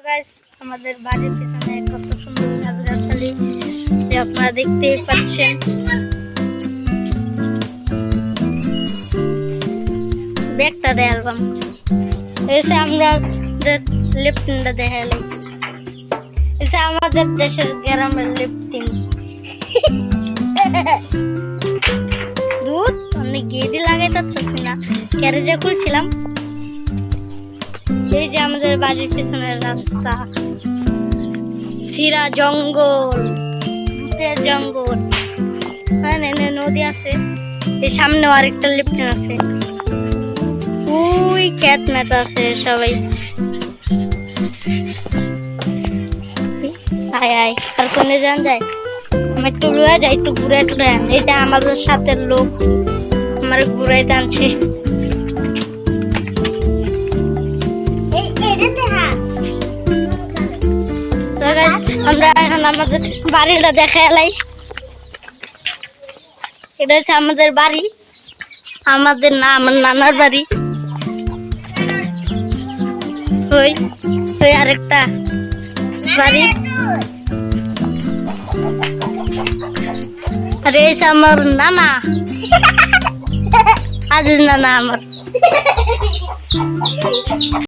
Guys আমাদের বাড়ির পিছনে কত সুন্দর গাছগাছালি আপনারা দেখতেই পাচ্ছেন। ব্যাগটা দেখালাম, এসে আমরা লিফটিনটা দেখালাম, এসে আমাদের দেশের গ্রামের লিফটিন। দুধ অনেক গেটই লাগাই পারতেছি না, ক্যারেজে খুলছিলাম। এই যে আমাদের বাড়ির পিছনের রাস্তা, সিরা জঙ্গল, জঙ্গল, নদী আছে, এই সামনে আরেকটা লিফটিন আছে, ওই খেত মেত আছে সবাই। আয় আয় আর কোনে যান যায়, আমি একটু লুয়া যাই, একটু ঘুরে টুরে। এটা আমাদের সাথে লোক আমার ঘুরাইতে আনছে। আমরা এখন আমাদের বাড়িটা দেখা এলাই। এটা হচ্ছে আমাদের বাড়ি, আমাদের না আমার নানার বাড়ি। ওই ওই আরেকটা বাড়ি, আর এই আমার নানা আজিজ নানা আমার।